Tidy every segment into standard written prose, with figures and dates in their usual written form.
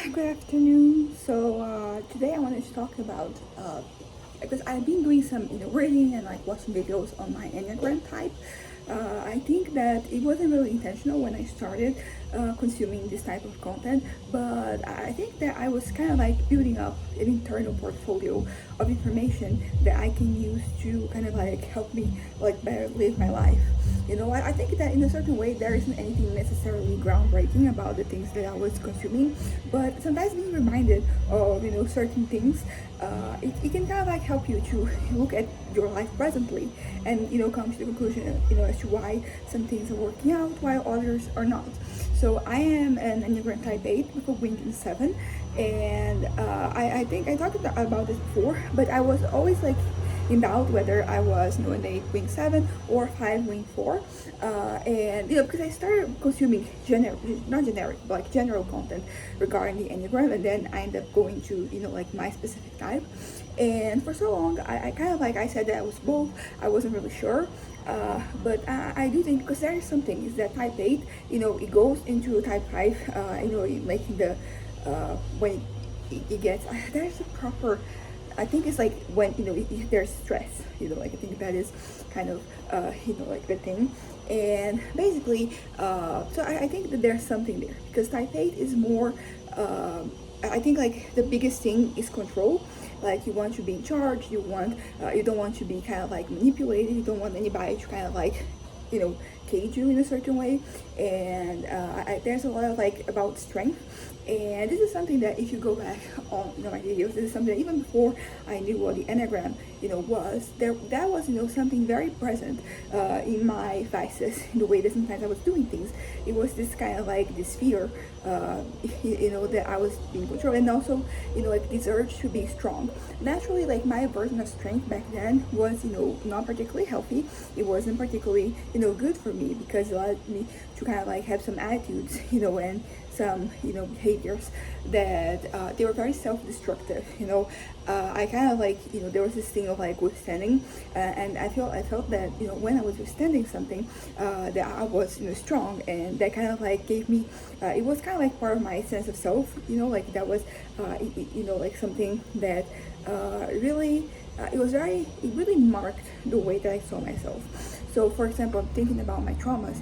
Good afternoon. Today I wanted to talk about because I've been doing some reading and like watching videos on my enneagram type. I think that it wasn't really intentional when I started consuming this type of content, but I think that I was kind of like building up an internal portfolio of information that I can use to kind of like help me like better live my life. I think that in a certain way there isn't anything necessarily groundbreaking about the things that I was consuming, but sometimes being reminded of certain things, it can kind of like help you to look at your life presently and come to the conclusion as to why some things are working out while others are not. So I am an Enneagram Type 8 with a wing in 7, and I think I talked about this before, but I was always like in doubt whether I was an 8 wing 7 or 5 wing 4. And because I started consuming not generic, but like general content regarding the Enneagram, and then I ended up going to like my specific type. And for so long, I kind of like I said that I was both. I wasn't really sure. But I do think because there is something is that type 8, it goes into type 5, making the when it gets there's a proper, I think it's like when there's stress, like I think that is kind of like the thing. And basically, I think that there's something there because type 8 is more, I think like the biggest thing is control. Like you want to be in charge, you don't want to be kind of like manipulated, you don't want anybody to kind of like cage you in a certain way. And there's a lot of like about strength. And this is something that if you go back on my videos, this is something that even before I knew what the enneagram was there, that was something very present in my vices, in the way that sometimes I was doing things. It was this kind of like this fear, that I was being controlled, and also like this urge to be strong. Naturally, like my version of strength back then was not particularly healthy. It wasn't particularly good for me because it allowed me to kind of like have some attitudes and some behaviors that they were very self-destructive. I kind of like there was this thing of like withstanding, and I felt that when I was withstanding something, that I was strong, and that kind of like gave me it was kind of like part of my sense of self. Like that was like something that really it really marked the way that I saw myself. So, for example, thinking about my traumas,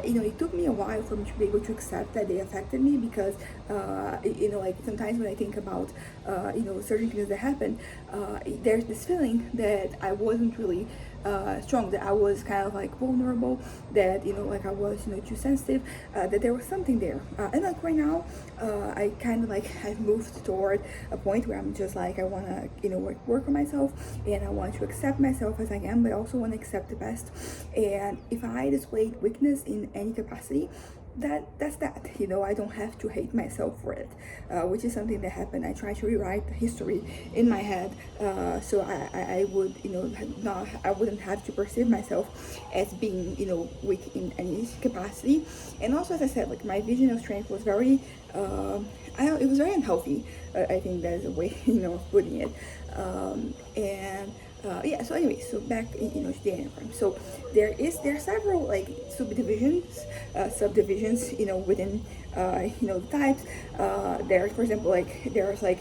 it took me a while for me to be able to accept that they affected me because, like sometimes when I think about, certain things that happened, there's this feeling that I wasn't really strong, that I was kind of like vulnerable, that, like I was, too sensitive, that there was something there. And like right now, I kind of like, I've moved toward a point where I'm just like, I want to, work on myself, and I want to accept myself as I am, but I also want to accept the best. And if I displayed weakness in any capacity, that's that. I don't have to hate myself for it, which is something that happened. I try to rewrite the history in my head, so I would not I wouldn't have to perceive myself as being weak in any capacity. And also, as I said, like my vision of strength was very it was very unhealthy. I think that is a way of putting it. And yeah, so anyway, so back to the enneagram. So there are several like subdivisions within the types. There's, for example, like there's like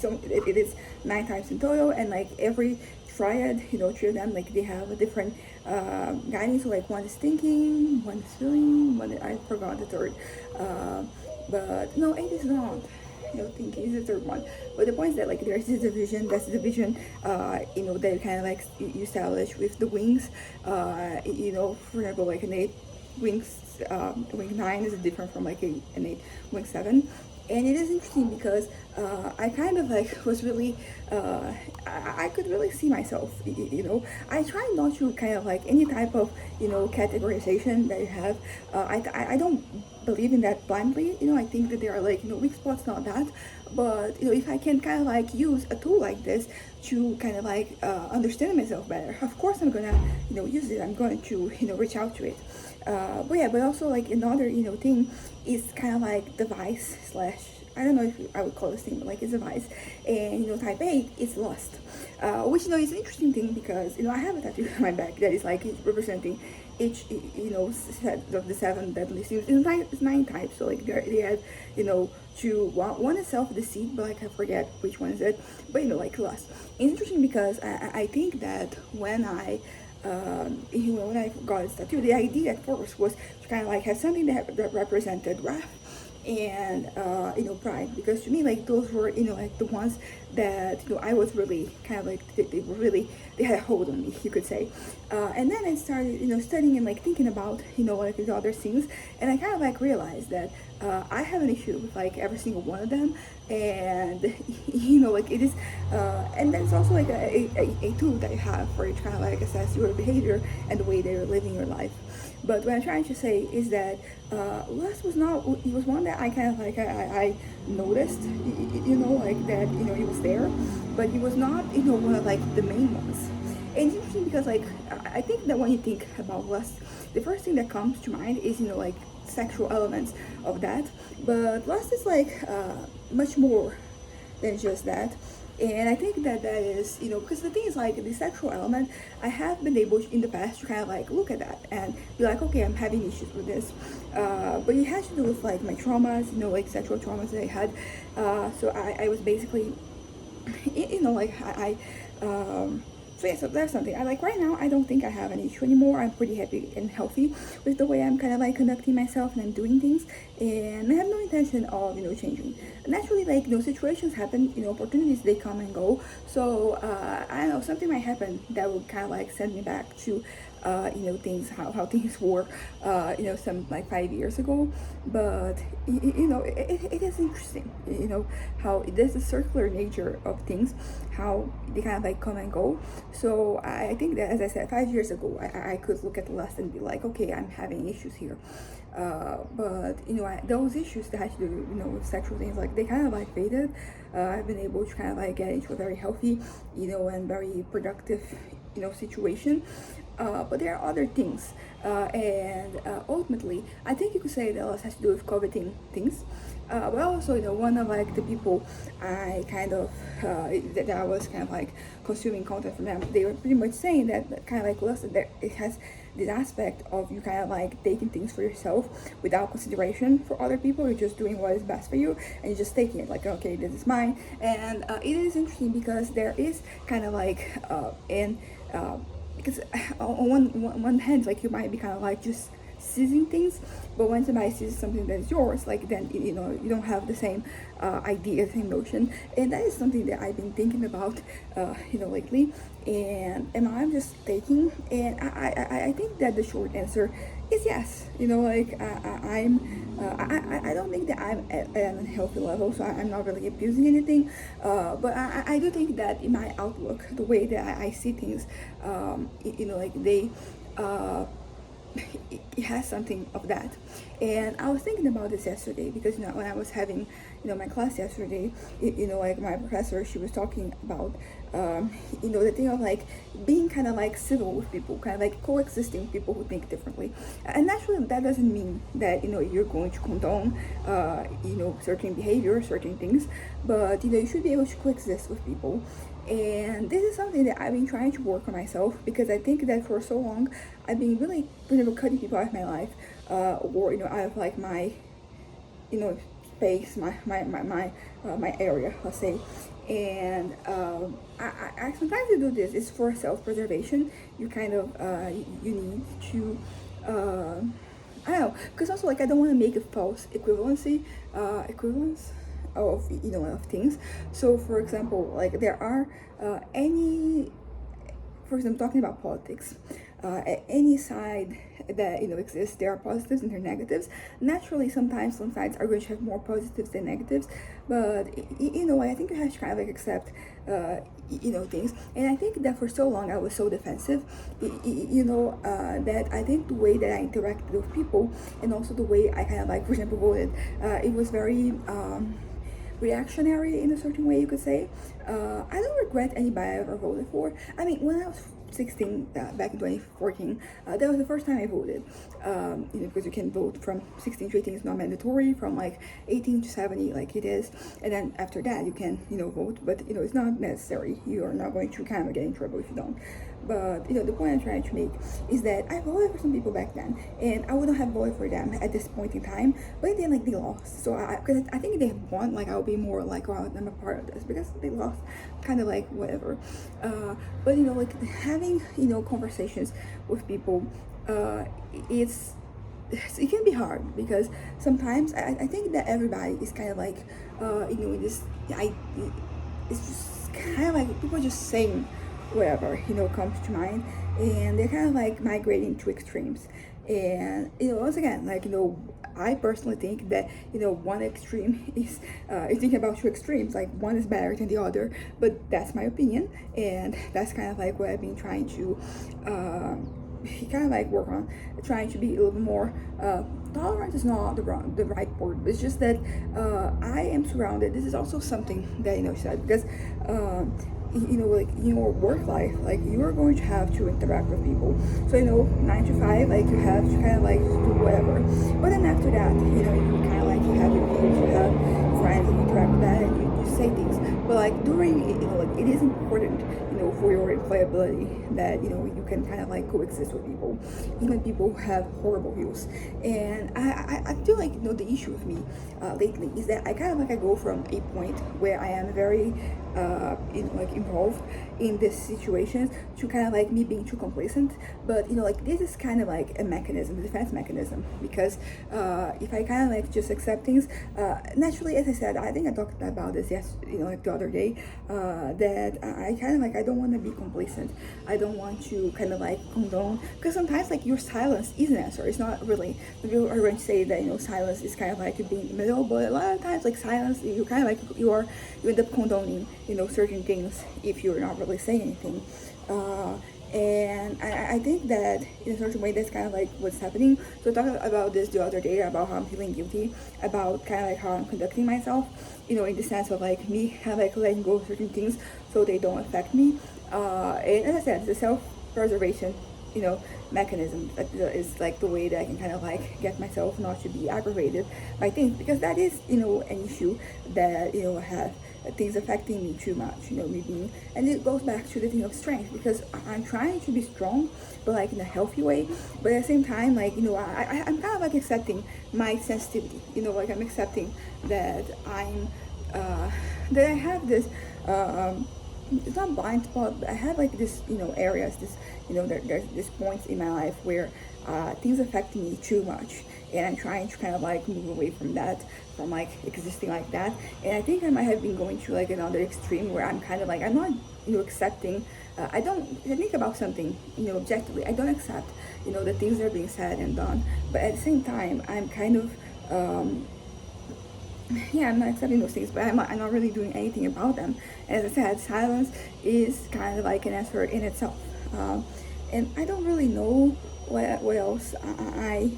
it is 9 types in total, and like every triad, three of them, like they have a different guiding. So like one is thinking, one is feeling, I forgot the third, but no, 8 is not. Thinking is the third one. But the point is that like there's this division, that's the division, that you kind of like you establish with the wings. For example, like an 8 wings, wing 9 is different from like an 8 wing 7. And it is interesting because I kind of like was really I could really see myself. I try not to kind of like any type of categorization that you have. I don't believe in that blindly. I think that there are like weak spots, not that, but if I can kind of like use a tool like this to kind of like understand myself better, of course I'm gonna use it. I'm going to reach out to it. But also like another thing is kind of like device slash, I don't know if I would call this thing, but like it's a vice. And type 8 is lust, which is an interesting thing because I have a tattoo on my back that is like representing each, set of the 7 deadly sins. It's nine types. So like they had, to one is self-deceit, but like I forget which one is it. But like lust. It's interesting because I think that when I got this tattoo, the idea at first was to kind of like have something that represented wrath and pride, because to me like those were like the ones that I was really kind of like they had a hold on me, you could say. And then I started studying and like thinking about like the other things, and I kind of like realized that I have an issue with like every single one of them. And like it is and then it's also like a tool that you have for you to kind of like assess your behavior and the way that you're living your life. But what I'm trying to say is that lust was not, it was one that I kind of like I noticed, like that it was there, but it was not one of like the main ones. And it's interesting because like I think that when you think about lust, the first thing that comes to mind is like sexual elements of that. But lust is like much more than just that. And I think that is, because the thing is like the sexual element, I have been able in the past to kind of like look at that and be like, okay, I'm having issues with this. But it has to do with like my traumas, like sexual traumas that I had. So I was basically, like so yeah, so that's something. I like right now, I don't think I have an issue anymore. I'm pretty happy and healthy with the way I'm kind of like conducting myself and I'm doing things. And I have no intention of, changing. Naturally, like, situations happen, opportunities, they come and go. So, I don't know, something might happen that would kind of like send me back to, things, how things were, some like 5 years ago. But, it is interesting, how there's a circular nature of things, how they kind of like come and go. So I think that, as I said, 5 years ago, I could look at the list and be like, okay, I'm having issues here. But those issues that had to do with sexual things, like they kind of like faded. I've been able to kind of like get into a very healthy and very productive situation. But there are other things, and ultimately I think you could say that lust has to do with coveting things. But also, one of like the people I kind of that I was kind of like consuming content from them, they were pretty much saying that kind of like lust, that it has this aspect of you kind of like taking things for yourself without consideration for other people. You're just doing what is best for you, and you're just taking it like, okay, this is mine. And it is interesting because there is kind of like because on one hand, like you might be kind of like just seizing things, but when somebody sees something that is yours, like then you don't have the same idea, the same notion. And that is something that I've been thinking about lately. And am I just taking? And I think that the short answer is yes. Like I don't think that I'm at an unhealthy level, so I'm not really abusing anything. But I do think that in my outlook, the way that I see things, like they it has something of that. And I was thinking about this yesterday because when I was having my class yesterday, like my professor, she was talking about the thing of like being kind of like civil with people, kind of like coexisting with people who think differently. And naturally that doesn't mean that you're going to condone certain behavior, certain things, but you should be able to coexist with people. And this is something that I've been trying to work on myself, because I think that for so long I've been really cutting people out of my life, or out of like my space, my area, let's say. And I sometimes you do this, it's for self-preservation. You kind of you need to I don't know, because also like I don't want to make a false equivalence of of things. So for example, like there are for example, talking about politics, at any side that exists, there are positives and there are negatives. Naturally, sometimes some sides are going to have more positives than negatives, but I think you have to kind of like accept things. And I think that for so long I was so defensive, that I think the way that I interacted with people, and also the way I kind of like, for example, voted, it was very reactionary in a certain way, you could say. I don't regret anybody I ever voted for. I mean, when I was 16, back in 2014, that was the first time I voted. Because you can vote from 16 to 18, it's not mandatory. From like 18 to 70, like it is, and then after that you can vote, but it's not necessary. You are not going to kind of get in trouble if you don't. But the point I'm trying to make is that I voted for some people back then, and I wouldn't have voted for them at this point in time. But then like they lost, so because I think if they won, like I'll be more like, oh, I'm a part of this, because they lost, kind of like whatever. But like having conversations with people, it's it can be hard, because sometimes I think that everybody is kind of like this I it's just kind of like people just saying whatever comes to mind, and they're kind of like migrating to extremes. And once again, like I personally think that one extreme is thinking about two extremes, like one is better than the other, but that's my opinion, and that's kind of like what I've been trying to kind of like work on, trying to be a little bit more tolerant is not the right word. It's just that I am surrounded. This is also something that she said, because like your work life, like you are going to have to interact with people. So 9 to 5, like you have to kind of like do whatever. But then after that, you kind of like you have your views, you have friends, and you interact with that, and you say things. But like during like it is important for your employability that you can kind of like coexist with people, even people who have horrible views. And I feel like the issue with me lately is that I kind of like I go from a point where I am very like involved in these situations to kind of like me being too complacent. But like this is kind of like a mechanism, a defense mechanism, because if I kind of like just accept things naturally, as I said, I think I talked about this like the other day, that I kind of like I don't want to be complacent. I don't want to kind of like condone, because sometimes like your silence is an answer. It's not really, people are going to say that silence is kind of like being in the middle, but a lot of times like silence, you kind of like you end up condoning certain things if you're not really saying anything. And I think that in a certain way that's kind of like what's happening. So I talked about this the other day, about how I'm feeling guilty about kind of like how I'm conducting myself, in the sense of like me kind of like letting go of certain things so they don't affect me. And as I said, the self-preservation mechanism that is like the way that I can kind of like get myself not to be aggravated by things, because that is an issue that I have things affecting me too much, me being, and it goes back to the thing of strength, because I'm trying to be strong, but like in a healthy way. But at the same time, like I'm kind of like accepting my sensitivity, like I'm accepting that I'm that I have this it's not blind spot, but I have like this areas, this there's this points in my life where things affect me too much, and I'm trying to kind of like move away from that, from like existing like that. And I think I might have been going to like another extreme where I'm kind of like I'm not accepting. I think about something objectively. I don't accept the things that are being said and done, but at the same time I'm kind of yeah, I'm not accepting those things, but I'm not really doing anything about them. As I said, silence is kind of like an answer in itself. And I don't really know what else I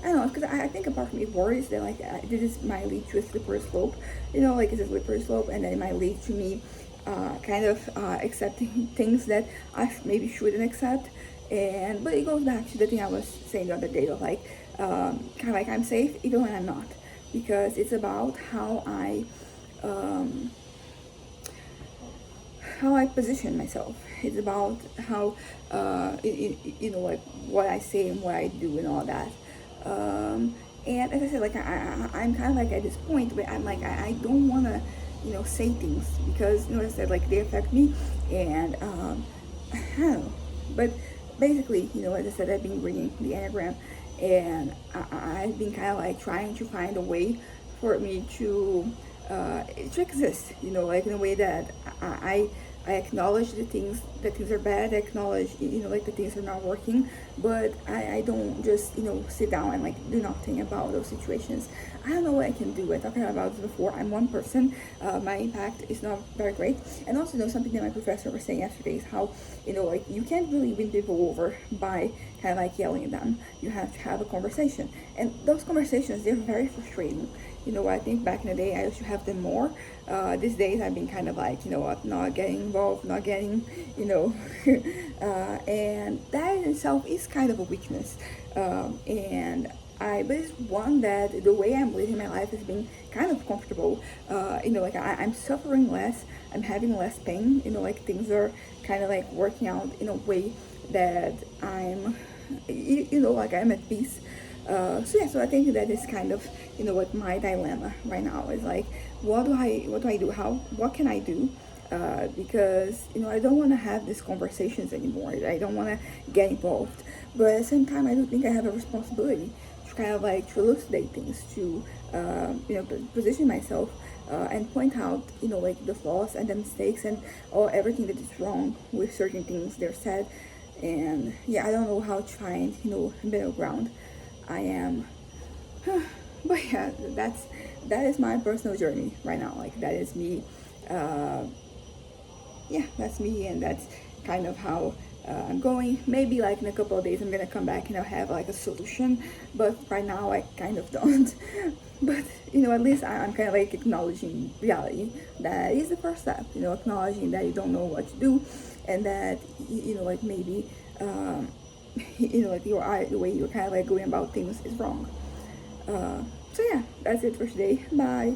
don't know, because I think apart from it worries that like this might lead to a slippery slope, like it's a slippery slope, and then it might lead to me kind of accepting things that I maybe shouldn't accept. But it goes back to the thing I was saying the other day, of like kind of like I'm safe even when I'm not, because it's about how I position myself. It's about how like what I say and what I do and all that. And as I said, like I'm kind of like at this point where I'm like I don't want to say things, because as I said, like they affect me, and I don't know. But basically, as I said, I've been reading the enneagram, and I've been kind of like trying to find a way for me to exist, like in a way that I acknowledge the things, that things are bad. I acknowledge, like the things are not working, but I don't just, sit down and like do nothing about those situations. I don't know what I can do. I talked about this before. I'm one person. My impact is not very great. And also, something that my professor was saying yesterday is how, like you can't really win people over by kind of like yelling at them. You have to have a conversation. And those conversations, they're very frustrating. I think back in the day I used to have them more. These days I've been kind of like, not getting involved, not getting, and that in itself is kind of a weakness. And but it's one that the way I'm living my life has been kind of comfortable. Like I'm suffering less, I'm having less pain. Like things are kind of like working out in a way that like I'm at peace. So yeah, so I think that is kind of what my dilemma right now is like. What do I do? What can I do? Because I don't want to have these conversations anymore. I don't want to get involved, but at the same time, I do think I have a responsibility to kind of like to elucidate things, to position myself and point out like the flaws and the mistakes and everything that is wrong with certain things they're said. And yeah, I don't know how to find middle ground. I am but yeah, that is my personal journey right now. Like that is me. uh yeah, that's me, and that's kind of how I'm going. Maybe like in a couple of days I'm gonna come back and I'll have like a solution, but right now I kind of don't. But at least I'm kind of like acknowledging reality. That is the first step. Acknowledging that you don't know what to do, and that like maybe like the way you're kind of like going about things is wrong. So yeah, that's it for today. Bye.